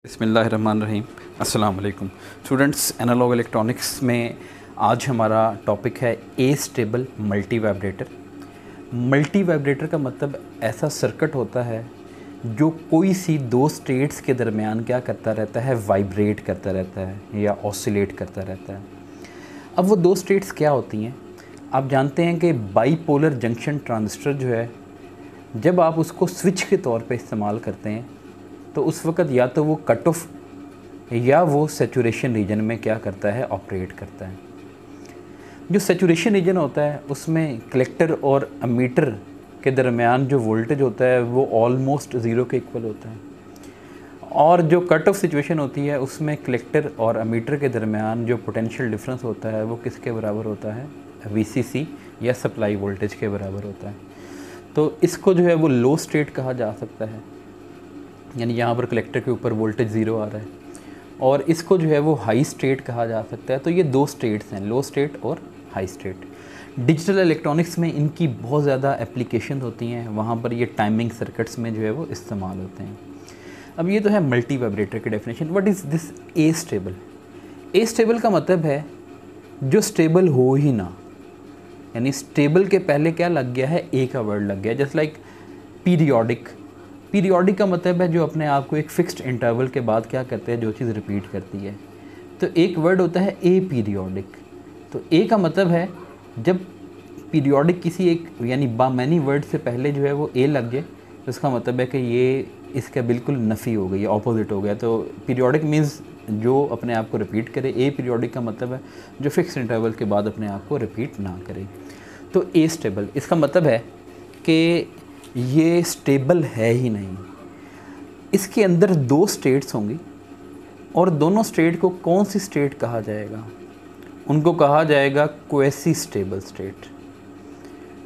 बिस्मिल्लाहिर्रहमानिर्रहीम। अस्सलाम वालेकुम स्टूडेंट्स। एनालॉग इलेक्ट्रॉनिक्स में आज हमारा टॉपिक है astable multivibrator. Multivibrator का मतलब ऐसा सर्किट होता है जो कोई सी दो स्टेट्स के दरमियान क्या करता रहता है, वाइब्रेट करता रहता है या ऑसिलेट करता रहता है। अब वो दो स्टेट्स क्या होती हैं? आप जानते हैं कि बाईपोलर जंक्शन ट्रांजिस्टर जो है, जब आप उसको स्विच के तौर पे इस्तेमाल करते हैं तो उस वक़्त या तो वो कट ऑफ या वो सैचुरेशन रीजन में क्या करता है, ऑपरेट करता है। जो सैचुरेशन रीजन होता है उसमें कलेक्टर और एमीटर के दरमियान जो वोल्टेज होता है वो ऑलमोस्ट ज़ीरो के इक्वल होता है, और जो कट ऑफ सिचुएशन होती है उसमें कलेक्टर और एमीटर के दरमियान जो पोटेंशियल डिफरेंस होता है वो किसके बराबर होता है, VCC या सप्लाई वोल्टेज के बराबर होता है। तो इसको जो है वो लो स्टेट कहा जा सकता है, यानी यहाँ पर कलेक्टर के ऊपर वोल्टेज ज़ीरो आ रहा है, और इसको जो है वो हाई स्टेट कहा जा सकता है। तो ये दो स्टेट्स हैं, लो स्टेट और हाई स्टेट। डिजिटल इलेक्ट्रॉनिक्स में इनकी बहुत ज़्यादा एप्लीकेशन होती हैं, वहाँ पर ये टाइमिंग सर्किट्स में जो है वो इस्तेमाल होते हैं। अब ये तो है मल्टी वाइब्रेटर की definition. What is this A stable? A stable का मतलब है जो स्टेबल हो ही ना, यानी स्टेबल के पहले क्या लग गया है, ए का वर्ड लग गया। Just like periodic. पीरियोडिक का मतलब है जो अपने आप को एक फिक्स्ड इंटरवल के बाद क्या करते हैं, जो चीज़ रिपीट करती है। तो एक वर्ड होता है ए पीरियोडिक। तो ए का मतलब है जब पीरियोडिक किसी एक यानी मैनी वर्ड से पहले जो है वो ए लग जाए तो इसका मतलब है कि ये इसका बिल्कुल नफ़ी हो गई, ऑपोजिट हो गया। तो पीरियोडिक मीन्स जो अपने आप को रिपीट करे। ए पीरियोडिक का मतलब है जो फिक्स्ड इंटरवल के बाद अपने आप को रिपीट ना करे। तो ए स्टेबल, इसका मतलब है कि ये स्टेबल है ही नहीं। इसके अंदर दो स्टेट्स होंगी और दोनों स्टेट को कौन सी स्टेट कहा जाएगा, उनको कहा जाएगा क्वेसी स्टेबल स्टेट।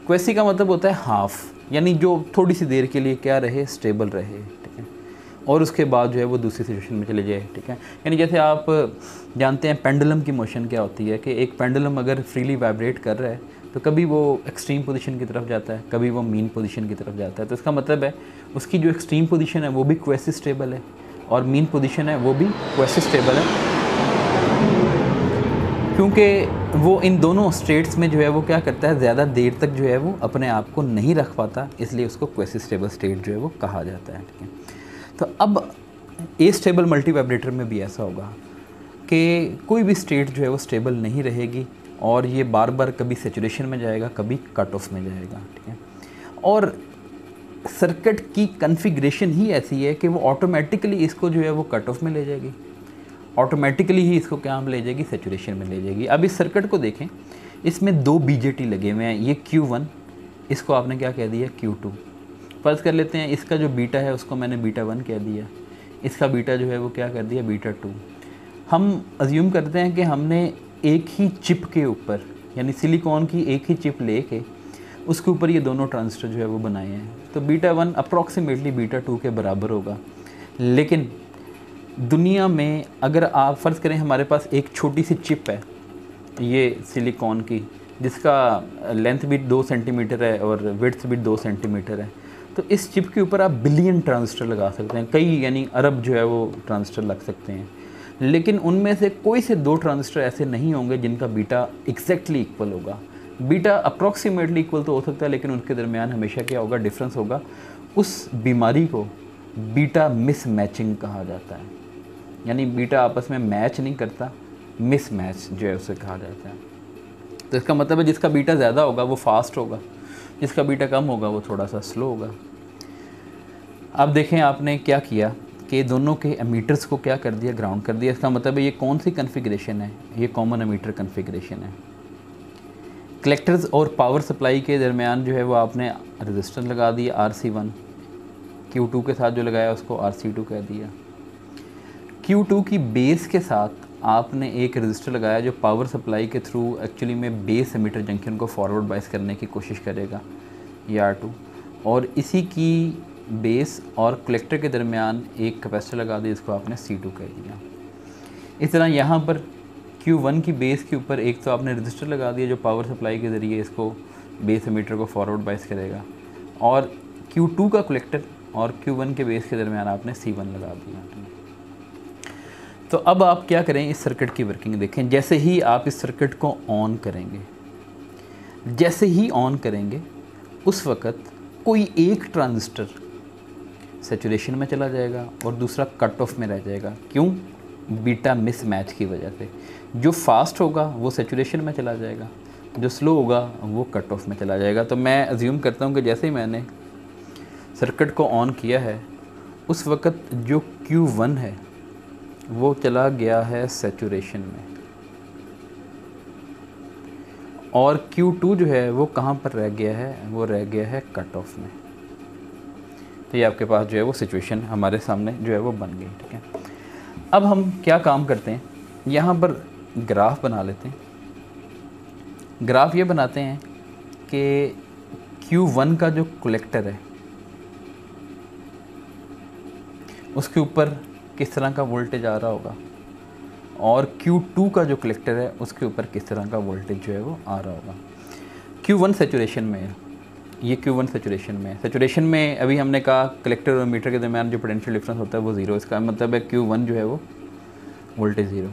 क्वेसी का मतलब होता है हाफ, यानी जो थोड़ी सी देर के लिए क्या रहे, स्टेबल रहे, ठीक है, और उसके बाद जो है वो दूसरी सिचुएशन में चले जाए, ठीक है। यानी जैसे आप जानते हैं पेंडुलम की मोशन क्या होती है कि एक पेंडुलम अगर फ्रीली वाइब्रेट कर रहा है तो कभी वो एक्सट्रीम पोजीशन की तरफ जाता है, कभी वो मीन पोजीशन की तरफ जाता है। तो इसका मतलब है उसकी जो एक्सट्रीम पोजीशन है वो भी क्वेसी स्टेबल है और मीन पोजीशन है वो भी क्वेसी स्टेबल है, क्योंकि वो इन दोनों स्टेट्स में जो है वो क्या करता है, ज़्यादा देर तक जो है वो अपने आप को नहीं रख पाता, इसलिए उसको क्वेसी स्टेबल स्टेट जो है वो कहा जाता है, ठीक है। तो अब ए स्टेबल मल्टी वाइब्रेटर में भी ऐसा होगा कि कोई भी स्टेट जो है वो स्टेबल नहीं रहेगी और ये बार बार कभी सैचुरेशन में जाएगा, कभी कट ऑफ में जाएगा, ठीक है। और सर्किट की कॉन्फ़िगरेशन ही ऐसी है कि वो ऑटोमेटिकली इसको जो है वो कट ऑफ में ले जाएगी, ऑटोमेटिकली ही इसको क्या में ले जाएगी, सैचुरेशन में ले जाएगी। अब इस सर्किट को देखें, इसमें दो BJT लगे हुए हैं, ये Q1, इसको आपने क्या कह दिया, Q2। फ़र्ज़ कर लेते हैं इसका जो बीटा है उसको मैंने बीटा 1 कह दिया, इसका बीटा जो है वो क्या कर दिया, बीटा 2। हम अज्यूम करते हैं कि हमने एक ही चिप के ऊपर, यानी सिलिकॉन की एक ही चिप लेके उसके ऊपर ये दोनों ट्रांजिस्टर जो है वो बनाए हैं। तो बीटा 1 अप्रॉक्सीमेटली बीटा 2 के बराबर होगा। लेकिन दुनिया में अगर आप फ़र्ज़ करें हमारे पास एक छोटी सी चिप है ये सिलिकॉन की, जिसका लेंथ भी 2 सेंटीमीटर है और विड्थ भी 2 सेंटीमीटर है, तो इस चिप के ऊपर आप बिलियन ट्रांजिस्टर लगा सकते हैं, कई यानी अरब जो है वो ट्रांजिस्टर लग सकते हैं। लेकिन उनमें से कोई से दो ट्रांजिस्टर ऐसे नहीं होंगे जिनका बीटा एग्जैक्टली इक्वल होगा। बीटा अप्रॉक्सीमेटली इक्वल तो हो सकता है, लेकिन उनके दरमियान हमेशा क्या होगा, डिफरेंस होगा। उस बीमारी को बीटा मिस मैचिंग कहा जाता है, यानी बीटा आपस में मैच नहीं करता, मिस मैच जो है उसे कहा जाता है। तो इसका मतलब है जिसका बीटा ज़्यादा होगा वो फास्ट होगा, जिसका बीटा कम होगा वो थोड़ा सा स्लो होगा। अब देखें आपने क्या किया कि दोनों के एमीटर्स को क्या कर दिया, ग्राउंड कर दिया। इसका मतलब है ये कौन सी कॉन्फ़िगरेशन है, ये कॉमन एमीटर कॉन्फ़िगरेशन है। कलेक्टर्स और पावर सप्लाई के दरमियान जो है वो आपने रेजिस्टेंस लगा दिया RC1, Q2 के साथ जो लगाया उसको RC2 कह दिया। Q2 की बेस के साथ आपने एक रजिस्टर लगाया जो पावर सप्लाई के थ्रू एक्चुअली में बेस एमीटर जंक्शन को फॉरवर्ड बायस करने की कोशिश करेगा, ये R2, और इसी की बेस और कलेक्टर के दरमियान एक कैपेसिटर लगा दी, इसको आपने C2 कह दिया। इस तरह यहाँ पर Q1 की बेस के ऊपर एक तो आपने रजिस्टर लगा दिया जो पावर सप्लाई के ज़रिए इसको बेस एमीटर को फॉरवर्ड बायस करेगा, और Q2 का कलेक्टर और Q1 के बेस के दरमियान आपने C1 लगा दिया। तो अब आप क्या करें, इस सर्किट की वर्किंग देखें। जैसे ही आप इस सर्किट को ऑन करेंगे, जैसे ही ऑन करेंगे उस वक़्त कोई एक ट्रांजिस्टर सैचुरेशन में चला जाएगा और दूसरा कट ऑफ में रह जाएगा। क्यों? बीटा मिस मैच की वजह से। जो फास्ट होगा वो सैचुरेशन में चला जाएगा, जो स्लो होगा वो कट ऑफ में चला जाएगा। तो मैं अज्यूम करता हूँ कि जैसे ही मैंने सर्किट को ऑन किया है उस वक़्त जो Q1 है वो चला गया है सैचुरेशन में, और Q2 जो है वो कहाँ पर रह गया है, वो रह गया है कट ऑफ में। तो ये आपके पास जो है वो सिचुएशन हमारे सामने जो है वो बन गई। ठीक है, अब हम क्या काम करते हैं, यहाँ पर ग्राफ बना लेते हैं। ग्राफ ये बनाते हैं कि Q1 का जो कलेक्टर है उसके ऊपर किस तरह का वोल्टेज आ रहा होगा, और Q2 का जो कलेक्टर है उसके ऊपर किस तरह का वोल्टेज जो है वो आ रहा होगा। Q1 सैचुरेशन में है, ये Q1 सैचुरेशन में है। सैचुरेशन में अभी हमने कहा कलेक्टर और मीटर के दरमियान जो पोटेंशियल डिफरेंस होता है वो ज़ीरो, इसका मतलब है Q1 जो है वो voltage zero.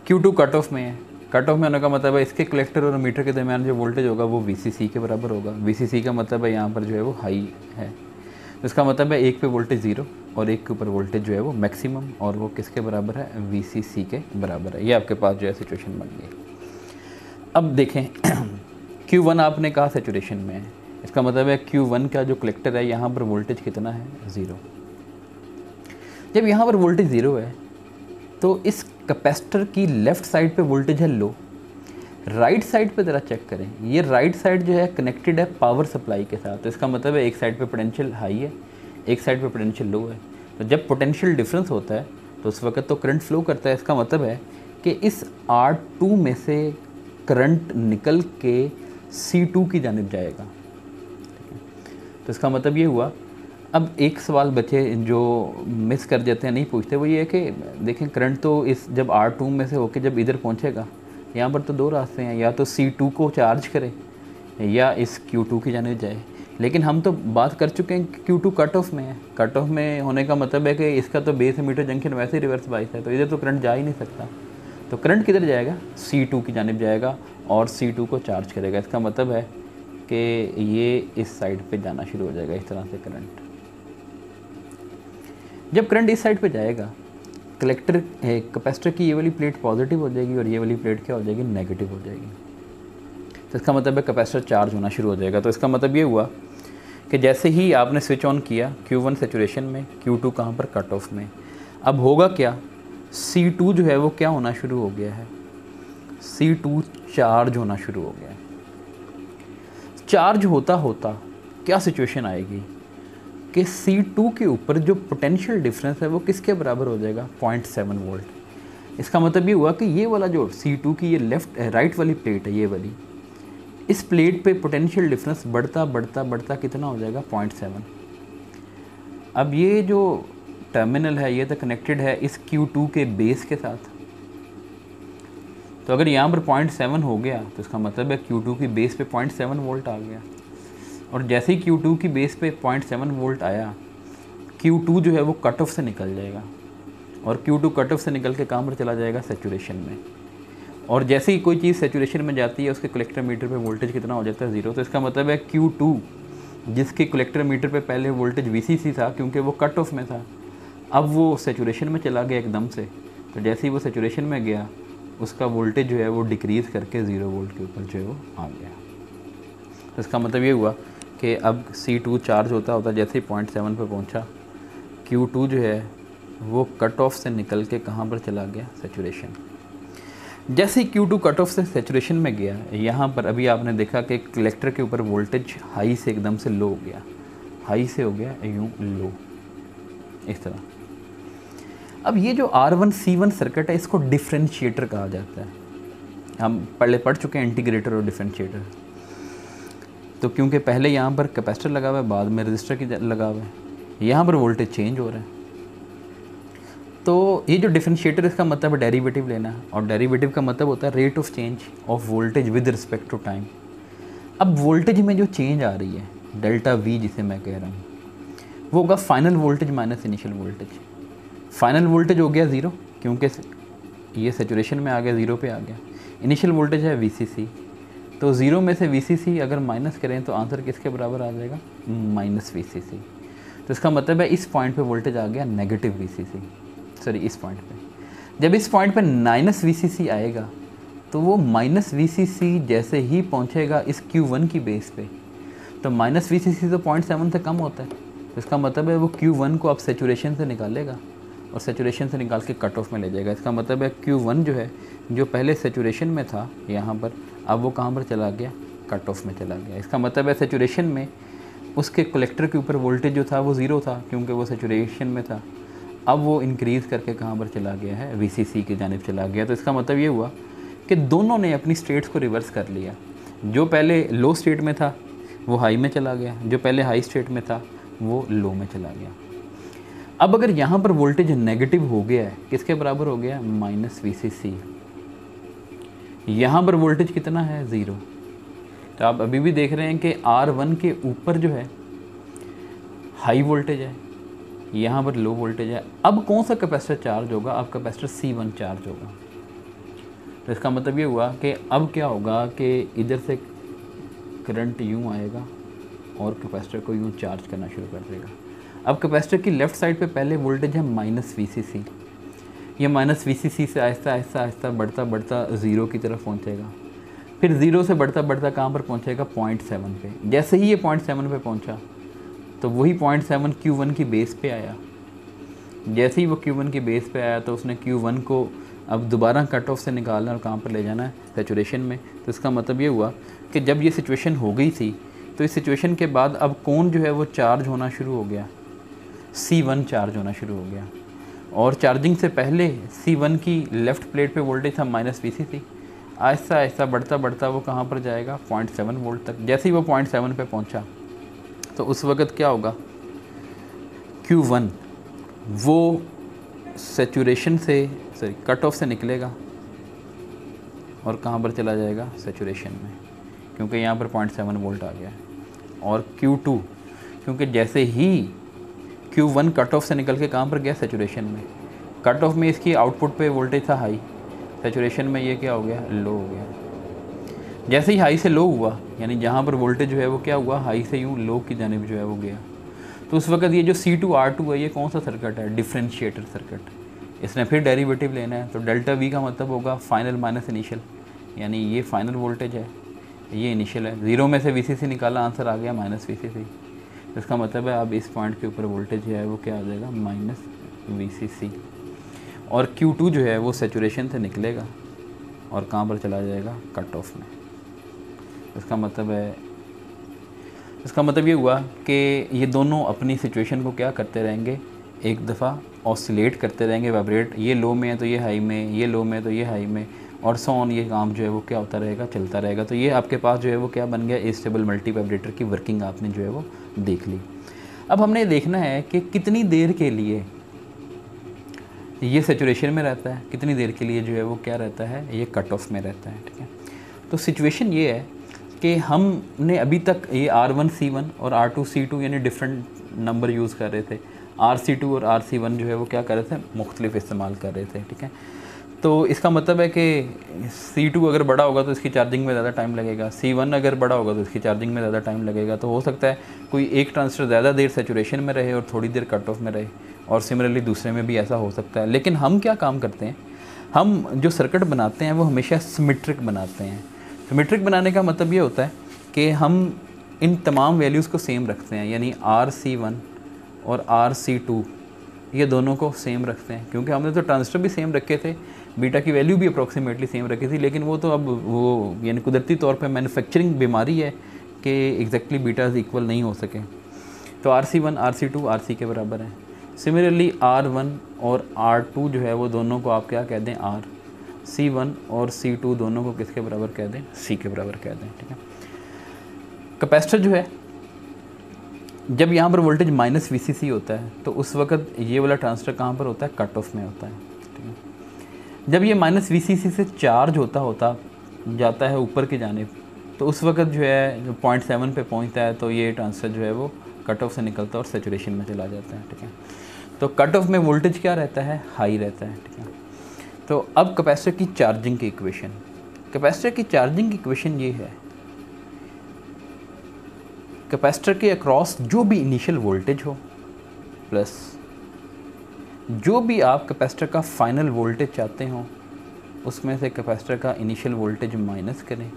Q2 cut off में है, कट ऑफ में होने का मतलब है इसके कलेक्टर और मीटर के दरमियान जो वोल्टेज होगा वो VCC के बराबर होगा। VCC का मतलब है यहाँ पर जो है वो हाई है, तो इसका मतलब है एक पे वोल्टेज ज़ीरो और एक के ऊपर वोल्टेज जो है वो मैक्सिमम, और वो किसके बराबर है, VCC के बराबर है। ये आपके पास जो है सिचुएशन बन गई। अब देखें Q1 आपने कहा सैचुरेशन में है, इसका मतलब है Q1 का जो कलेक्टर है यहाँ पर वोल्टेज कितना है, ज़ीरो। जब यहाँ पर वोल्टेज ज़ीरो है तो इस कैपेसिटर की लेफ़्ट साइड पे वोल्टेज है लो, राइट साइड पे ज़रा चेक करें। ये राइट साइड जो है कनेक्टेड है पावर सप्लाई के साथ, तो इसका मतलब है एक साइड पे पोटेंशियल हाई है, एक साइड पे पोटेंशियल लो है। तो जब पोटेंशियल डिफरेंस होता है तो उस वक्त तो करंट फ्लो करता है। इसका मतलब है कि इस R2 में से करंट निकल के C2 की जानिब जाएगा। तो इसका मतलब ये हुआ। अब एक सवाल बचे जो मिस कर जाते हैं, नहीं पूछते, वो ये है कि देखें करंट तो इस जब R2 में से होके जब इधर पहुंचेगा, यहाँ पर तो दो रास्ते हैं, या तो C2 को चार्ज करे या इस Q2 की जानिब जाए। लेकिन हम तो बात कर चुके हैं कि Q2 कट ऑफ में है। कट ऑफ में होने का मतलब है कि इसका तो बेस एमीटर जंक्शन वैसे ही रिवर्स बाइस है, तो इधर तो करंट जा ही नहीं सकता। तो करंट किधर जाएगा, C2 की जानिब जाएगा और C2 को चार्ज करेगा। इसका मतलब है कि ये इस साइड पे जाना शुरू हो जाएगा, इस तरह से करंट। जब करंट इस साइड पे जाएगा, कलेक्टर कैपेसिटर की ये वाली प्लेट पॉजिटिव हो जाएगी और ये वाली प्लेट क्या हो जाएगी, नेगेटिव हो जाएगी। तो इसका मतलब है कैपेसिटर चार्ज होना शुरू हो जाएगा। तो इसका मतलब ये हुआ कि जैसे ही आपने स्विच ऑन किया Q1 सैचुरेशन में, Q2 कहाँ पर, कट ऑफ में। अब होगा क्या, C2 जो है वो क्या होना शुरू हो गया है, C2 चार्ज होना शुरू हो गया है। चार्ज होता होता क्या सिचुएशन आएगी कि C2 के ऊपर जो पोटेंशियल डिफरेंस है वो किसके बराबर हो जाएगा, 0.7 वोल्ट। इसका मतलब ये हुआ कि ये वाला जो C2 की ये लेफ़्ट राइट वाली प्लेट है, ये वाली, इस प्लेट पे पोटेंशियल डिफरेंस बढ़ता बढ़ता बढ़ता कितना हो जाएगा, 0.7। अब ये जो टर्मिनल है ये तो कनेक्टेड है इस Q2 के बेस के साथ। तो अगर यहाँ पर 0.7 हो गया तो इसका मतलब है Q2 की बेस पे 0.7 वोल्ट आ गया, और जैसे ही Q2 की बेस पे 0.7 वोल्ट आया, Q2 जो है वो कट ऑफ से निकल जाएगा, और Q2 कट ऑफ से निकल के कहाँ पर चला जाएगा, सैचुरेशन में। और जैसे ही कोई चीज़ सैचुरेशन में जाती है उसके कलेक्टर मीटर पे वोल्टेज कितना हो जाता है, ज़ीरो। तो इसका मतलब है Q2 जिसके कलेक्टर मीटर पे पहले वोल्टेज VCC था क्योंकि वो कट ऑफ में था, अब वो सैचुरेशन में चला गया एकदम से। तो जैसे ही वो सैचुरेशन में गया उसका वोल्टेज जो है वो डिक्रीज़ करके 0 वोल्ट के ऊपर जो है वो आ गया। तो इसका मतलब ये हुआ कि अब C2 चार्ज होता होता जैसे ही 0.7 पे पहुंचा, Q2 जो है वो कट ऑफ से निकल के कहाँ पर चला गया, सैचुरेशन। जैसे ही Q2 कट ऑफ से सैचुरेशन में गया, यहाँ पर अभी आपने देखा कि कलेक्टर के ऊपर वोल्टेज हाई से एकदम से लो हो गया, हाई से हो गया यूँ लो, इस तरह। अब ये जो R1C1 सर्किट है इसको डिफरेंशिएटर कहा जाता है। हम पहले पढ़ चुके हैं इंटीग्रेटर और डिफरेंशिएटर। तो क्योंकि पहले यहाँ पर कैपेसिटर लगा हुआ है, बाद में रजिस्टर की लगा हुआ है, यहाँ पर वोल्टेज चेंज हो रहा है। तो ये जो डिफरेंशिएटर, इसका मतलब है डेरिवेटिव लेना है, और डेरिवेटिव का मतलब होता है rate of change of voltage with respect to time. अब वोल्टेज में जो चेंज आ रही है, डेल्टा V जिसे मैं कह रहा हूँ, वो होगा final voltage minus initial voltage. Final voltage हो गया 0 क्योंकि ये सेचुरेशन में आ गया, ज़ीरो पे आ गया। इनिशियल वोल्टेज है VCC, तो ज़ीरो में से VCC अगर माइनस करें तो आंसर किसके बराबर आ जाएगा, माइनस VCC। तो इसका मतलब है इस पॉइंट पे वोल्टेज आ गया नेगेटिव VCC, सॉरी इस पॉइंट पे। जब इस पॉइंट पे माइनस VCC आएगा तो वो माइनस VCC जैसे ही पहुंचेगा इस Q1 की बेस पे, तो माइनस VCC तो 0.7 से कम होता है, तो इसका मतलब है वो Q1 को अब सेचुरेशन से निकालेगा और सेचुरेशन से निकाल के कट ऑफ में ले जाएगा। इसका मतलब है Q1 जो है, जो पहले सेचुरेशन में था यहाँ पर, अब वो कहाँ पर चला गया, कट ऑफ में चला गया। इसका मतलब है सेचुरेशन में उसके कलेक्टर के ऊपर वोल्टेज जो था वो ज़ीरो था क्योंकि वो सेचुरेशन में था, अब वो इंक्रीज़ करके कहाँ पर चला गया है, VCC की जानिब चला गया। तो इसका मतलब ये हुआ कि दोनों ने अपनी स्टेट्स को रिवर्स कर लिया। जो पहले लो स्टेट में था वो हाई में चला गया, जो पहले हाई स्टेट में था वो लो में चला गया। अब अगर यहाँ पर वोल्टेज नेगेटिव हो गया है, किसके बराबर हो गया, माइनस VCC। यहाँ पर वोल्टेज कितना है, ज़ीरो। तो आप अभी भी देख रहे हैं कि R1 के ऊपर जो है हाई वोल्टेज है, यहाँ पर लो वोल्टेज है। अब कौन सा कैपेसिटर चार्ज होगा, अब कैपेसिटर C1 चार्ज होगा। तो इसका मतलब ये हुआ कि अब क्या होगा कि इधर से करंट यूँ आएगा और कैपेसिटर को यूँ चार्ज करना शुरू कर देगा। अब कैपेसिटर की लेफ़्ट साइड पे पहले वोल्टेज है माइनस VCC, ये माइनस VCC से आहिस्ता आहिस्ता आहिस्ता बढ़ता बढ़ता ज़ीरो की तरफ पहुँचेगा, फिर ज़ीरो से बढ़ता बढ़ता कहाँ पर पहुँचेगा, 0.7 पे। जैसे ही ये 0.7 पे पहुँचा तो वही 0.7 Q1 की बेस पे आया। जैसे ही वो Q1 की बेस पे आया तो उसने Q1 को अब दोबारा कट ऑफ से निकालना और कहाँ पर ले जाना है, सेचुरेशन में। तो इसका मतलब ये हुआ कि जब ये सिचुएशन हो गई थी तो इस सिचुएशन के बाद अब कौन जो है वो चार्ज होना शुरू हो गया, C1 चार्ज होना शुरू हो गया। और चार्जिंग से पहले C1 की लेफ़्ट प्लेट पे वोल्टेज था माइनस VCC, आहिस्ता आहिस्ता बढ़ता बढ़ता वो कहाँ पर जाएगा, 0.7 वोल्ट तक। जैसे ही वो 0.7 पे पहुँचा तो उस वक़्त क्या होगा, Q1 वो सेचुरेशन से सॉरी कट ऑफ से निकलेगा और कहाँ पर चला जाएगा, सेचुरेशन में, क्योंकि यहाँ पर 0.7 वोल्ट आ गया है। और Q2 क्योंकि जैसे ही Q1 कट ऑफ से निकल के कहाँ पर गया, सेचुरेशन में। कट ऑफ में इसकी आउटपुट पे वोल्टेज था हाई, सेचुरेशन में ये क्या हो गया, लो हो गया। जैसे ही हाई से लो हुआ, यानी जहाँ पर वोल्टेज जो है वो क्या हुआ, हाई से यूँ लो की जानिब जो है वो गया। तो उस वक्त ये जो C2R2 है ये कौन सा सर्किट है, डिफरेंशिएटर सर्किट। इसने फिर डेरिवेटिव लेना है, तो डेल्टा V का मतलब होगा फाइनल माइनस इनिशियल, यानी ये फाइनल वोल्टेज है, ये इनिशियल है। ज़ीरो में से VCC निकाला, आंसर आ गया माइनस VCC। इसका मतलब है अब इस पॉइंट के ऊपर वोल्टेज है वो क्या आ जाएगा, माइनस VCC। और Q2 जो है वो सेचुरेशन से निकलेगा और कहाँ पर चला जाएगा, कट ऑफ में। इसका मतलब ये हुआ कि ये दोनों अपनी सिचुएशन को क्या करते रहेंगे, एक दफ़ा ऑसिलेट करते रहेंगे, वाइब्रेट, ये लो में है तो ये हाई में, ये लो में तो ये हाई में, और सो ऑन, ये काम जो है वो क्या होता रहेगा, चलता रहेगा। तो ये आपके पास जो है वो क्या बन गया, एस्टेबल मल्टी वाइब्रेटर की वर्किंग आपने जो है वो देख ली। अब हमने देखना है कि कितनी देर के लिए ये सेचुरेशन में रहता है, कितनी देर के लिए जो है वो क्या रहता है, ये कट ऑफ में रहता है। ठीक है, तो सिचुएशन ये है कि हमने अभी तक ये R1 C1 और R2 C2 यानी डिफरेंट नंबर यूज़ कर रहे थे। RC2 और RC1 जो है वो क्या कर रहे थे, मुख्तलिफ इस्तेमाल कर रहे थे। ठीक है, तो इसका मतलब है कि C2 अगर बड़ा होगा तो इसकी चार्जिंग में ज़्यादा टाइम लगेगा, C1 अगर बड़ा होगा तो इसकी चार्जिंग में ज़्यादा टाइम लगेगा। तो हो सकता है कोई एक ट्रांजिस्टर ज़्यादा देर सेचुरेशन में रहे और थोड़ी देर कट ऑफ में रहे, और सिमिलरली दूसरे में भी ऐसा हो सकता है। लेकिन हम क्या काम करते हैं, हम जो सर्किट बनाते हैं वो हमेशा सिमेट्रिक बनाते हैं। सिमेट्रिक बनाने का मतलब ये होता है कि हम इन तमाम वैल्यूज़ को सेम रखते हैं, यानी RC1 और RC2 ये दोनों को सेम रखते हैं, क्योंकि हमने तो ट्रांजिस्टर भी सेम रखे थे, बीटा की वैल्यू भी अप्रॉक्सीमेटली सेम रखी थी, लेकिन वो तो अब वो यानी कुदरती तौर पे मैन्युफैक्चरिंग बीमारी है कि एग्जैक्टली बीटाज इक्वल नहीं हो सके। तो RC1 RC2 RC के बराबर है। सिमिलरली R1 और R2 जो है वो दोनों को आप क्या कह दें, R, C1 और C2 दोनों को किसके बराबर कह दें, C के बराबर कह दें। ठीक है, कैपेसिटर जो है जब यहाँ पर वोल्टेज माइनस VCC होता है तो उस वक्त ये वाला ट्रांजिस्टर कहाँ पर होता है, कट ऑफ में होता है। ठीक है, जब ये माइनस VCC से चार्ज होता जाता है ऊपर की जानिब, तो उस वक्त जो है जो 0.7 पे पहुँचता है तो ये ट्रांजिस्टर जो है वो कट ऑफ से निकलता है और सेचुरेशन में चला जाता है। ठीक है, तो कट ऑफ में वोल्टेज क्या रहता है, हाई रहता है। ठीक है, तो अब कैपेसिटर की चार्जिंग की इक्वेशन, कैपेसिटर की चार्जिंग की इक्वेशन ये है, कैपेसिटर के अक्रॉस जो भी इनिशियल वोल्टेज हो प्लस जो भी आप कैपेसिटर का फाइनल वोल्टेज चाहते हो उसमें से कैपेसिटर का इनिशियल वोल्टेज माइनस करें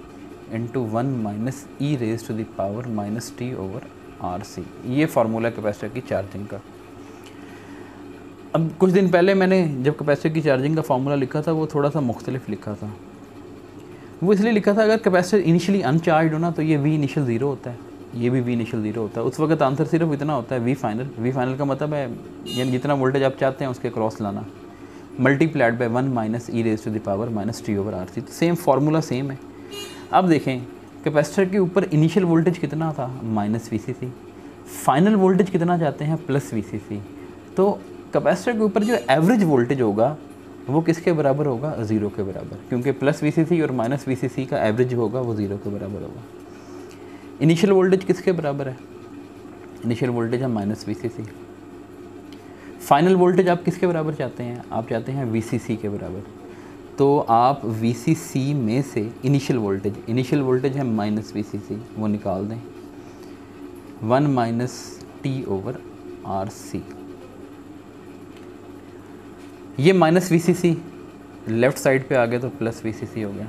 into 1 minus e raise to the power minus T over R C. ये फार्मूला कैपेसिटर की चार्जिंग का। अब कुछ दिन पहले मैंने जब कैपेसिटर की चार्जिंग का फार्मूला लिखा था वो थोड़ा सा मुख्तलिफ लिखा था। वो इसलिए लिखा था अगर कैपेसिटर इनिशियली अनचार्ज हो ना तो ये वी इनिशियल ज़ीरो होता है, ये भी वी इनिशियल ज़ीरो होता है। उस वक्त आंसर सिर्फ इतना होता है वी फाइनल। वी फाइनल का मतलब है यानी जितना वोल्टेज आप चाहते हैं उसके क्रॉस लाना, multiplied by 1 minus e raise to the power minus T over R C. तो सेम फार्मूला सेम है। अब देखें कैपेसिटर के ऊपर इनिशियल वोल्टेज कितना था, minus V C C. Final voltage कितना चाहते हैं, प्लस वी सी सी। तो कैपेसिटर के ऊपर जो एवरेज वोल्टेज होगा वो किसके बराबर होगा, ज़ीरो के बराबर, क्योंकि प्लस वी सी सी और माइनस वी सी सी का एवरेज होगा वो ज़ीरो के बराबर होगा। इनिशियल वोल्टेज किसके बराबर है, इनिशियल वोल्टेज है minus V C C. Final voltage आप किसके बराबर चाहते हैं, आप चाहते हैं वी सी सी के बराबर। तो आप वी सी सी में से इनिशियल वोल्टेज है माइनस वी सी सी, वो निकाल दें, 1 minus T over R C. ये minus V C C left side पे आ गया तो प्लस वी सी सी हो गया।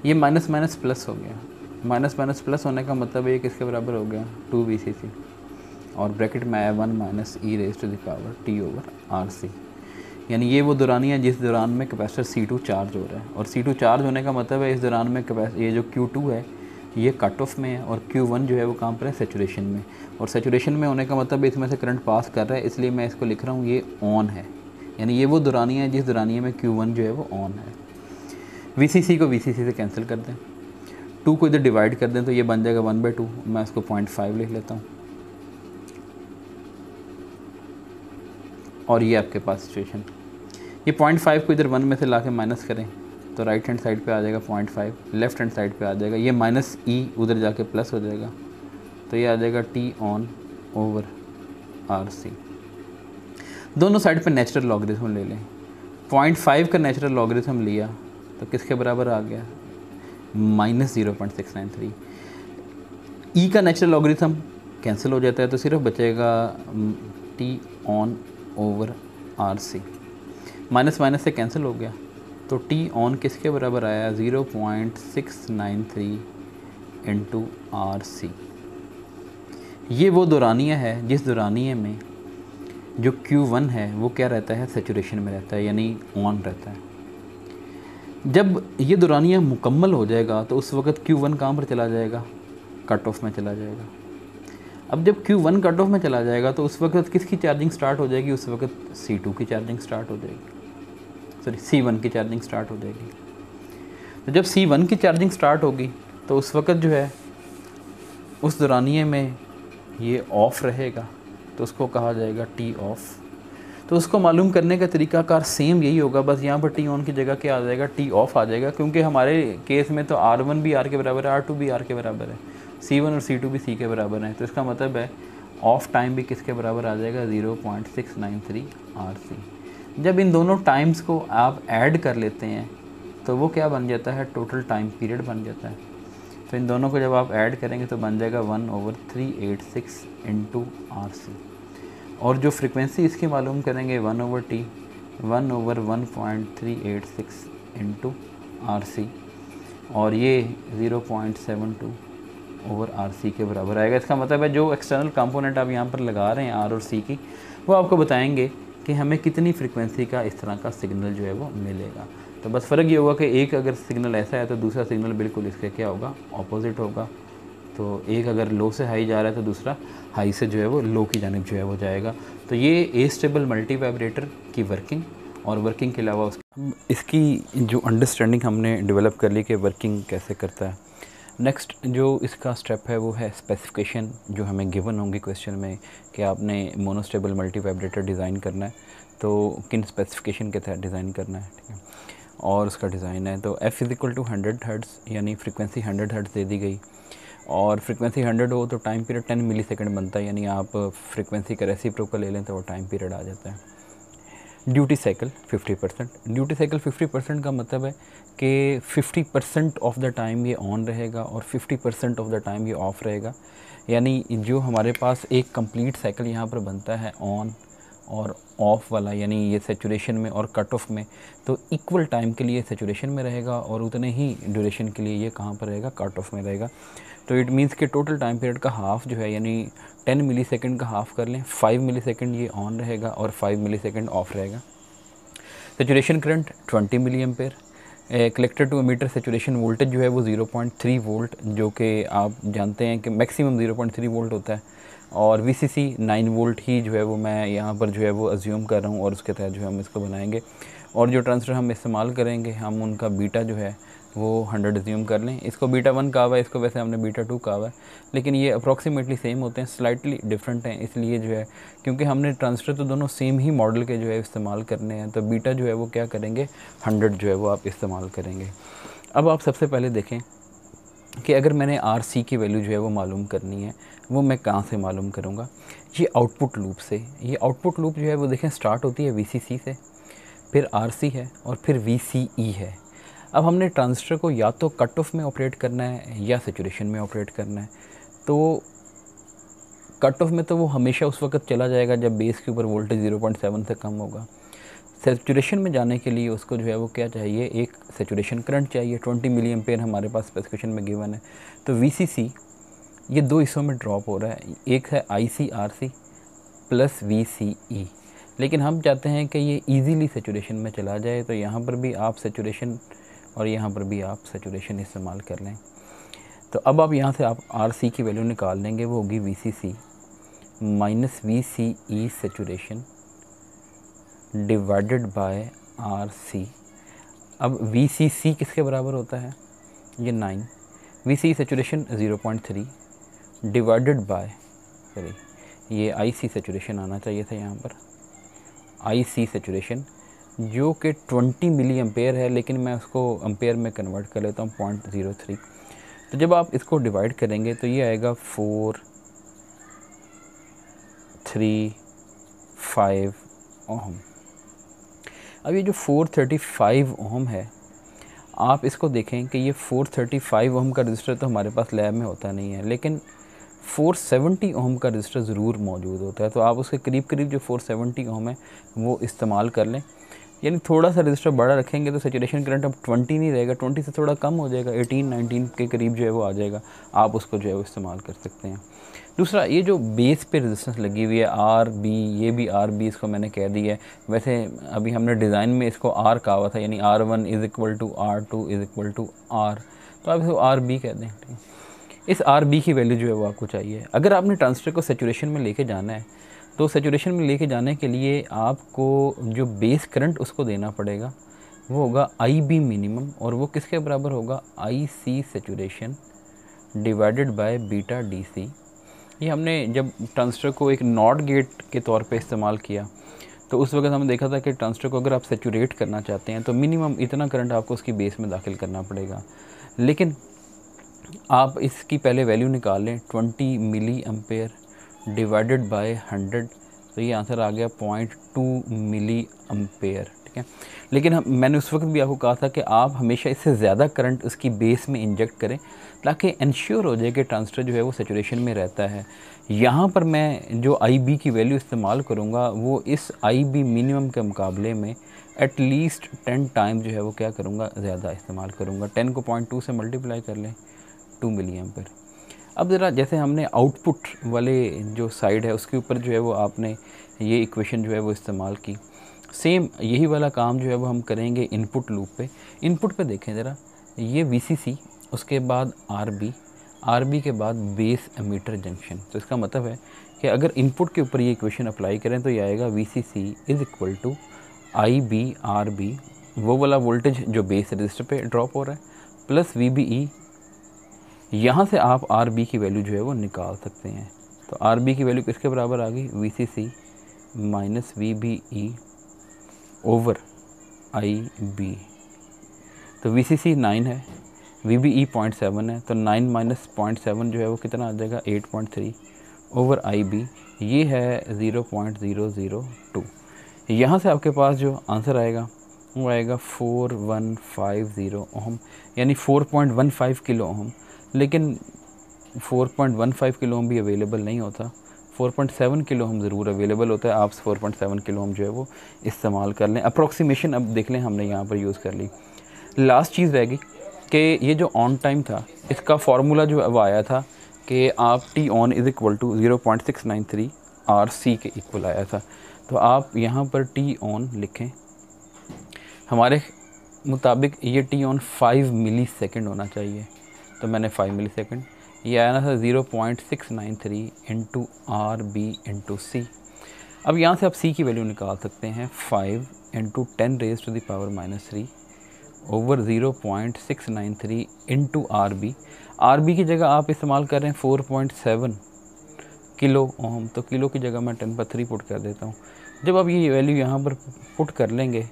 ये माइनस माइनस प्लस हो गया, माइनस माइनस प्लस होने का मतलब ये किसके बराबर हो गया, 2 वी सी सी, और ब्रैकेट में आया 1 minus e raise to the power t over R C. यानी ये वो दौरानी है जिस दौरान में कैपेसिटर C2 चार्ज हो रहा है। और C2 चार्ज होने का मतलब है इस दौरान में ये जो Q2 है ये कट ऑफ में है और Q1 जो है वो कहाँ पर है, सेचुरेशन में। और सेचुरेशन में होने का मतलब इसमें से करंट पास कर रहा है, इसलिए मैं इसको लिख रहा हूँ ये ऑन है। यानी ये वो दौरानी है जिस दौरानी में Q1 जो है वो ऑन है। VCC को VCC से कैंसिल कर दें, 2 को इधर डिवाइड कर दें तो ये बन जाएगा 1/2। मैं इसको 0.5 लिख लेता हूँ और ये आपके पास सिचुएशन। ये 0.5 को इधर 1 में से ला के माइनस करें तो राइट हैंड साइड पे आ जाएगा 0.5, लेफ्ट हैंड साइड पे आ जाएगा ये माइनस ई उधर जाके प्लस हो जाएगा तो ये आ जाएगा t on over R C. दोनों साइड पे नेचुरल लॉगरिथम ले लें। 0.5 का नेचुरल लॉगरिथम लिया तो किसके बराबर आ गया, माइनस 0.693। ई का नेचुरल लॉगरिथम कैंसिल हो जाता है तो सिर्फ बचेगा t on over R C. Minus minus से कैंसिल हो गया तो टी ऑन किसके बराबर आया, 0.693 इंटू आर सी। ये वो दौरानिया है जिस दौरानिया में जो Q1 है वो क्या रहता है, सेचुरेशन में रहता है, यानी ऑन रहता है। जब ये दौरानिया मुकम्मल हो जाएगा तो उस वक्त Q1 कहाँ पर चला जाएगा, कट ऑफ में चला जाएगा। अब जब Q1 कट ऑफ में चला जाएगा तो उस वक्त किसकी चार्जिंग स्टार्ट हो जाएगी, उस वक्त C2 की चार्जिंग स्टार्ट हो जाएगी, सॉरी C1 की चार्जिंग स्टार्ट हो जाएगी। तो जब C1 की चार्जिंग स्टार्ट होगी तो उस वक्त जो है उस दौरानिए में ये ऑफ़ रहेगा तो उसको कहा जाएगा टी ऑफ। तो उसको मालूम करने का तरीकाकार सेम यही होगा, बस यहाँ पर टी ऑन की जगह क्या आ जाएगा, टी ऑफ आ जाएगा, क्योंकि हमारे केस में तो R1 भी R के बराबर है, R2 भी R के बराबर है, C1 और C2 भी C के बराबर हैं। तो इसका मतलब है ऑफ टाइम भी किसके बराबर आ जाएगा, 0.693 RC। जब इन दोनों टाइम्स को आप ऐड कर लेते हैं तो वो क्या बन जाता है, टोटल टाइम पीरियड बन जाता है। तो इन दोनों को जब आप ऐड करेंगे तो बन जाएगा 1/386 इंटू RC। और जो फ्रिक्वेंसी इसकी मालूम करेंगे 1/T 1/1.386 इंटू RC, और ये 0.72 ओवर RC के बराबर आएगा। इसका मतलब है जो एक्सटर्नल कंपोनेंट आप यहाँ पर लगा रहे हैं R और C की, वो आपको बताएंगे कि हमें कितनी फ्रिक्वेंसी का इस तरह का सिग्नल जो है वो मिलेगा। तो बस फ़र्क ये होगा कि एक अगर सिग्नल ऐसा है तो दूसरा सिग्नल बिल्कुल इसके क्या होगा, ऑपोजिट होगा। तो एक अगर लो से हाई जा रहा है तो दूसरा हाई से जो है वो लो की जानिब जो है वो जाएगा। तो ये एस्टेबल मल्टी वाइब्रेटर की वर्किंग, और वर्किंग के अलावा इसकी जो अंडरस्टैंडिंग हमने डेवलप कर ली कि वर्किंग कैसे करता है। नेक्स्ट जो इसका स्टेप है वो है स्पेसिफिकेशन, जो हमें गिवन होंगी क्वेश्चन में कि आपने मोनोस्टेबल मल्टी वाइब्रेटर डिज़ाइन करना है तो किन स्पेसिफिकेशन के तहत डिज़ाइन करना है, ठीक है। और उसका डिज़ाइन है तो f = 100 हर्ट्ज़, यानी फ्रीक्वेंसी 100 हर्ट्ज़ दे दी गई, और फ्रीक्वेंसी 100 हो तो टाइम पीरियड 10 मिली सेकेंड बनता है, यानी आप फ्रीक्वेंसी का रेसिप्रोकल ले लें तो वो टाइम पीरियड आ जाता है। Duty cycle 50%। ड्यूटी साइकिल 50% का मतलब है कि 50% ऑफ द टाइम ये ऑन रहेगा और 50% ऑफ द टाइम ये ऑफ़ रहेगा। यानी जो हमारे पास एक कंप्लीट साइकिल यहाँ पर बनता है ऑन और ऑफ़ वाला, यानी ये सैचुरेशन में और कट ऑफ में, तो इक्वल टाइम के लिए सैचुरेशन में रहेगा और उतने ही ड्यूरेशन के लिए ये कहाँ पर रहेगा, कट ऑफ में रहेगा। तो इट मीन्स कि टोटल टाइम पीरियड का हाफ़ जो है, यानी 10 मिली सेकेंड का हाफ़ कर लें, 5 मिली सेकेंड ये ऑन रहेगा और 5 मिली सेकेंड ऑफ रहेगा। Saturation current 20 milliampere. Collector to emitter saturation voltage जो है वो 0.3 वोल्ट, जो कि आप जानते हैं कि मैक्सिमम 0.3 वोल्ट होता है। और VCC 9 वोल्ट ही जो है वो मैं यहाँ पर जो है वो अज्यूम कर रहा हूँ और उसके तहत जो है हम इसको बनाएंगे। और जो ट्रांजिस्टर हम इस्तेमाल करेंगे, हम उनका बीटा जो है वो 100 अज्यूम कर लें। इसको बीटा 1 कहा हुआ है, इसको वैसे हमने बीटा 2 कहा हुआ है, लेकिन ये अप्रॉक्सीमेटली सेम होते हैं, स्लाइटली डिफरेंट हैं। इसलिए जो है, क्योंकि हमने ट्रांजिस्टर तो दोनों सेम ही मॉडल के जो है इस्तेमाल करने हैं, तो बीटा जो है वो क्या करेंगे, 100 जो है वो आप इस्तेमाल करेंगे। अब आप सबसे पहले देखें कि अगर मैंने RC की वैल्यू जो है वो मालूम करनी है, वो मैं कहाँ से मालूम करूँगा, ये आउटपुट लूप से। ये आउटपुट लूप जो है वो देखें स्टार्ट होती है VCC से, फिर RC है और फिर VCE है। अब हमने ट्रांजिस्टर को या तो कट ऑफ में ऑपरेट करना है या सैचुरेशन में ऑपरेट करना है। तो कट ऑफ में तो वो हमेशा उस वक्त चला जाएगा जब बेस के ऊपर वोल्टेज 0.7 से कम होगा। सैचुरेशन में जाने के लिए उसको जो है वो क्या चाहिए, एक सैचुरेशन करंट चाहिए। 20 मिली एम्पेयर हमारे पास स्पेसिफिकेशन में गिवन है। तो VCC ये दो हिस्सों में ड्रॉप हो रहा है, एक है ICRC प्लस VCE, लेकिन हम चाहते हैं कि ये इजीली सैचुरेशन में चला जाए, तो यहाँ पर भी आप सैचुरेशन और यहाँ पर भी आप सैचुरेशन इस्तेमाल कर लें। तो अब आप यहाँ से आप RC की वैल्यू निकाल लेंगे, वो होगी VCC minus VCE saturation divided by RC। अब VCC किसके बराबर होता है, ये 9, VCE saturation 0.3 divided by, sorry ये IC सैचुरेशन आना चाहिए था यहाँ पर, IC सैचुरेशन जो कि 20 मिली एम्पेयर है, लेकिन मैं उसको एम्पेयर में कन्वर्ट कर लेता हूँ 0.03। तो जब आप इसको डिवाइड करेंगे तो ये आएगा 435 ओम। अब ये जो 435 ओम है, आप इसको देखें कि ये 435 ओम का रजिस्टर तो हमारे पास लैब में होता नहीं है, लेकिन 470 ओम का रजिस्टर ज़रूर मौजूद होता है। तो आप उसके करीब करीब जो 470 ओम है वो इस्तेमाल कर लें। यानी थोड़ा सा रजिस्टर बड़ा रखेंगे तो सैचुरेशन करंट अब 20 नहीं रहेगा, 20 से थोड़ा कम हो जाएगा, 18-19 के करीब जो है वो आ जाएगा। आप उसको जो है वो इस्तेमाल कर सकते हैं। दूसरा, ये जो बेस पे रेजिस्टेंस लगी हुई है RB, ये भी RB इसको मैंने कह दिया है। वैसे अभी हमने डिज़ाइन में इसको R कहा हुआ था, यानी R1 = R2 = R, तो आप इसको RB कह दें। ठीक है, इस RB की वैल्यू जो है वो आपको चाहिए। अगर आपने ट्रांजिस्टर को सैचुरेशन में लेके जाना है, तो सैचुरेशन में लेके जाने के लिए आपको जो बेस करंट उसको देना पड़ेगा, वो होगा IB मिनिमम, और वो किसके बराबर होगा, IC saturation divided by beta DC। ये हमने जब ट्रांजिस्टर को एक नॉट गेट के तौर पे इस्तेमाल किया, तो उस वक्त हमने देखा था कि ट्रांजिस्टर को अगर आप सैचुरेट करना चाहते हैं तो मिनिमम इतना करंट आपको उसकी बेस में दाखिल करना पड़ेगा। लेकिन आप इसकी पहले वैल्यू निकाल लें, 20 मिली एम्पेयर डिवाइडेड बाय 100, तो ये आंसर आ गया 0.2 मिली एम्पेयर। ठीक है, लेकिन मैंने उस वक्त भी आपको कहा था कि आप हमेशा इससे ज़्यादा करंट उसकी बेस में इंजेक्ट करें, ताकि इंश्योर हो जाए कि ट्रांजिस्टर जो है वो सैचुरेशन में रहता है। यहाँ पर मैं जो IB की वैल्यू इस्तेमाल करूँगा, वो इस IB मिनिमम के मुकाबले में एटलीस्ट 10 टाइम जो है वो क्या करूँगा, ज़्यादा इस्तेमाल करूँगा। 10 को 0.2 से मल्टीप्लाई कर लें, 2 मिली एम्पेयर। अब ज़रा जैसे हमने आउटपुट वाले जो साइड है उसके ऊपर जो है वो आपने ये इक्वेशन जो है वो इस्तेमाल की, सेम यही वाला काम जो है वो हम करेंगे इनपुट लूप पे। इनपुट पे देखें ज़रा, ये VCC, उसके बाद RB के बाद बेस एमीटर जंक्शन। तो इसका मतलब है कि अगर इनपुट के ऊपर ये इक्वेशन अप्लाई करें तो ये आएगा VCC = IB RB, वो वाला वोल्टेज जो बेस रजिस्टर पे ड्रॉप हो रहा है, प्लस VBE। यहाँ से आप RB की वैल्यू जो है वो निकाल सकते हैं। तो RB की वैल्यू किसके बराबर आ गई, VCC minus VBE over IB। तो VCC 9 है, VBE 0.7 है, तो 9 माइनस 0.7 जो है वो कितना आ जाएगा, 8.3 ओवर IB, ये है 0.002। यहाँ से आपके पास जो आंसर आएगा वो आएगा 4150 ओम, यानी 4.15 किलो ओम। लेकिन 4.15 किलो ओम भी अवेलेबल नहीं होता, 4.7 किलो ओम ज़रूर अवेलेबल होता है। आप 4.7 किलो ओम जो है वो इस्तेमाल कर लें। अप्रॉक्सीमेशन अब देख लें हमने यहाँ पर यूज़ कर ली। लास्ट चीज़ रहेगी कि ये जो ऑन टाइम था, इसका फार्मूला जो अब आया था कि आप t on is equal to 0.693 R C के इक्वल आया था। तो आप यहाँ पर टी ऑन लिखें, हमारे मुताबिक ये टी ऑन 5 मिली सेकेंड होना चाहिए, तो मैंने 5 मिली सेकेंड, ये आया था 0.693 इंटू आर बी इंटू सी। अब यहाँ से आप सी की वैल्यू निकाल सकते हैं, 5 into 10 raise to the power -3 over 0.693 into R B की जगह आप इस्तेमाल कर रहे हैं 4.7 किलो ओम, तो किलो की जगह मैं 10⁻³ पुट कर देता हूँ। जब आप ये वैल्यू यहाँ पर पुट कर लेंगे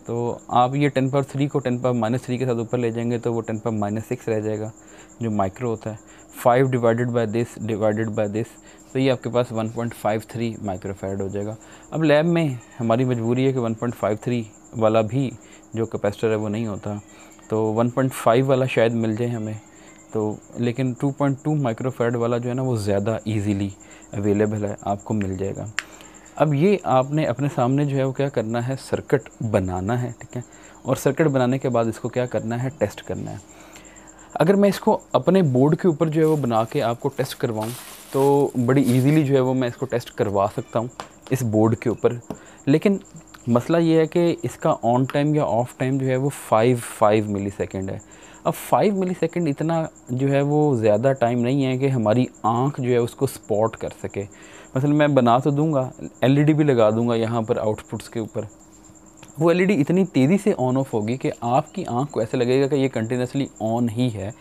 तो आप ये 10⁻³ को 10⁻³ के साथ ऊपर ले जाएंगे तो वो 10⁻⁻6 रह जाएगा जो माइक्रो होता है। 5 डिवाइडेड बाय दिस, तो ये आपके पास 1.53 माइक्रोफैराड हो जाएगा। अब लैब में हमारी मजबूरी है कि 1.53 वाला भी जो कैपेसिटर है वो नहीं होता, तो 1.5 वाला शायद मिल जाए हमें, तो लेकिन 2.2 माइक्रोफैराड वाला जो है ना वो ज़्यादा इजीली अवेलेबल है, आपको मिल जाएगा। अब ये आपने अपने सामने जो है वो क्या करना है, सर्किट बनाना है, ठीक है। और सर्किट बनाने के बाद इसको क्या करना है, टेस्ट करना है। अगर मैं इसको अपने बोर्ड के ऊपर जो है वो बना के आपको टेस्ट करवाऊँ तो बड़ी इजीली जो है वो मैं इसको टेस्ट करवा सकता हूँ इस बोर्ड के ऊपर। लेकिन मसला ये है कि इसका ऑन टाइम या ऑफ टाइम जो है वो 5 मिली सेकेंड है। अब 5 मिली सेकेंड इतना जो है वो ज़्यादा टाइम नहीं है कि हमारी आँख जो है उसको स्पॉट कर सके। मसलन मैं बना तो दूंगा, एलईडी भी लगा दूंगा यहाँ पर आउटपुट्स के ऊपर, वो एलईडी इतनी तेज़ी से ऑन ऑफ होगी कि आपकी आंख को ऐसे लगेगा कि ये कंटिन्यूसली ऑन ही है,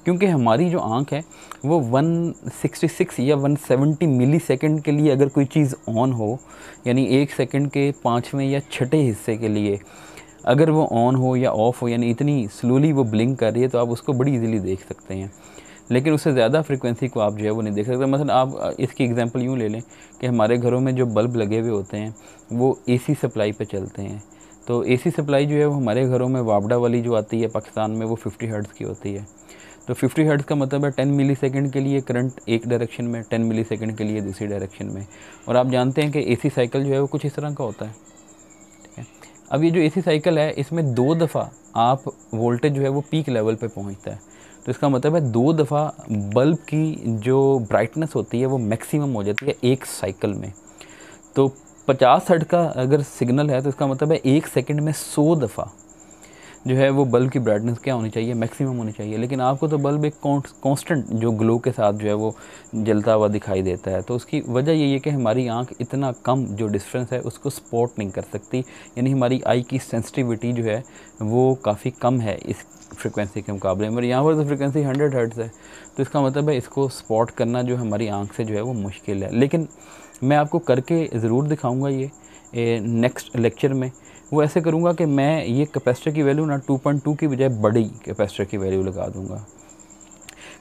क्योंकि हमारी जो आंख है वो 166 या 170 मिली सेकेंड के लिए अगर कोई चीज़ ऑन हो, यानी 1 सेकेंड के 5वें या 6ठे हिस्से के लिए अगर वो ऑन हो या ऑफ़ हो, यानी इतनी स्लोली वो ब्लिंक कर रही है, तो आप उसको बड़ी इजीली देख सकते हैं। लेकिन उससे ज़्यादा फ्रीक्वेंसी को आप जो है वो नहीं देख सकते। मतलब आप इसकी एग्जांपल यूँ ले लें कि हमारे घरों में जो बल्ब लगे हुए होते हैं वो एसी सप्लाई पे चलते हैं, तो एसी सप्लाई जो है वो हमारे घरों में वापडा वाली जो आती है पाकिस्तान में वो 50 हर्ट्ज़ की होती है। तो 50 हर्ट्ज़ का मतलब है 10 मिली सेकेंड के लिए करंट एक डायरेक्शन में, 10 मिली सेकेंड के लिए दूसरी डायरेक्शन में। और आप जानते हैं कि एसी साइकिल जो है वो कुछ इस तरह का होता है, ठीक है। अब ये जो एसी साइकिल है इसमें 2 दफ़ा आप वोल्टेज जो है वो पीक लेवल पे पहुंचता है, तो इसका मतलब है 2 दफ़ा बल्ब की जो ब्राइटनेस होती है वो मैक्सिमम हो जाती है एक साइकिल में। तो 50 हर्ट्ज़ का अगर सिग्नल है तो इसका मतलब है 1 सेकंड में 100 दफ़ा जो है वो बल्ब की ब्राइटनेस क्या होनी चाहिए, मैक्सिमम होनी चाहिए। लेकिन आपको तो बल्ब एक कांस्टेंट जो ग्लो के साथ जो है वो जलता हुआ दिखाई देता है। तो उसकी वजह यही है कि हमारी आंख इतना कम जो डिफरेंस है उसको स्पॉट नहीं कर सकती, यानी हमारी आई की सेंसिटिविटी जो है वो काफ़ी कम है इस फ्रिक्वेंसी के मुकाबले में। यहाँ पर तो फ्रिक्वेंसी 100 हर्ट्ज़ है, तो इसका मतलब है इसको स्पॉट करना जो हमारी आंख से जो है वो मुश्किल है। लेकिन मैं आपको करके ज़रूर दिखाऊंगा ये नेक्स्ट लेक्चर में। वो ऐसे करूंगा कि मैं ये कैपेसिटर की वैल्यू ना 2.2 की बजाय बड़ी कैपेसिटर की वैल्यू लगा दूंगा।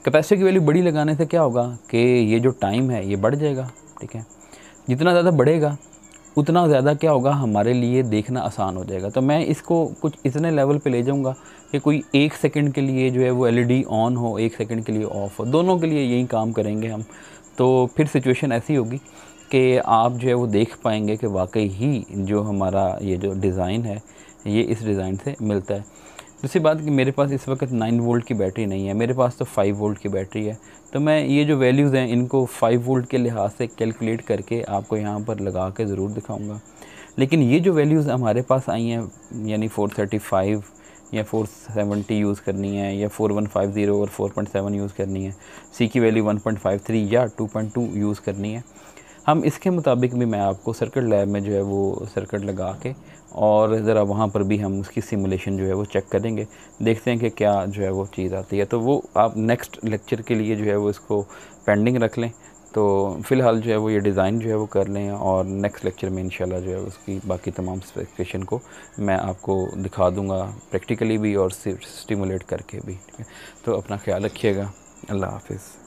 कैपेसिटर की वैल्यू बड़ी लगाने से क्या होगा कि ये जो टाइम है ये बढ़ जाएगा, ठीक है। जितना ज़्यादा बढ़ेगा उतना ज़्यादा क्या होगा, हमारे लिए देखना आसान हो जाएगा। तो मैं इसको कुछ इतने लेवल पे ले जाऊंगा कि कोई 1 सेकंड के लिए जो है वो एलईडी ऑन हो, 1 सेकंड के लिए ऑफ हो, दोनों के लिए यही काम करेंगे हम। तो फिर सिचुएशन ऐसी होगी कि आप जो है वो देख पाएंगे कि वाकई ही जो हमारा ये जो डिज़ाइन है ये इस डिज़ाइन से मिलता है। दूसरी बात कि मेरे पास इस वक्त 9 वोल्ट की बैटरी नहीं है, मेरे पास तो 5 वोल्ट की बैटरी है। तो मैं ये जो वैल्यूज़ हैं इनको 5 वोल्ट के लिहाज से कैलकुलेट करके आपको यहाँ पर लगा के ज़रूर दिखाऊँगा। लेकिन ये जो वैल्यूज़ हमारे पास आई हैं, यानी 435 या 470 यूज़ करनी है या 4150 और 4.7 यूज़ करनी है, सी की वैल्यू 1.53 या 2.2 यूज़ करनी है, हम इसके मुताबिक भी मैं आपको सर्किट लैब में जो है वो सर्किट लगा के और ज़रा वहाँ पर भी हम उसकी सिमुलेशन जो है वो चेक करेंगे, देखते हैं कि क्या जो है वो चीज़ आती है। तो वो आप नेक्स्ट लेक्चर के लिए जो है वो इसको पेंडिंग रख लें। तो फ़िलहाल जो है वो ये डिज़ाइन जो है वो कर लें और नेक्स्ट लेक्चर में इंशाल्लाह जो है उसकी बाकी तमाम स्पेसिफिकेशन को मैं आपको दिखा दूँगा, प्रैक्टिकली भी और स्टिमुलेट करके भी, ठीक है। तो अपना ख्याल रखिएगा। अल्लाह हाफिज़।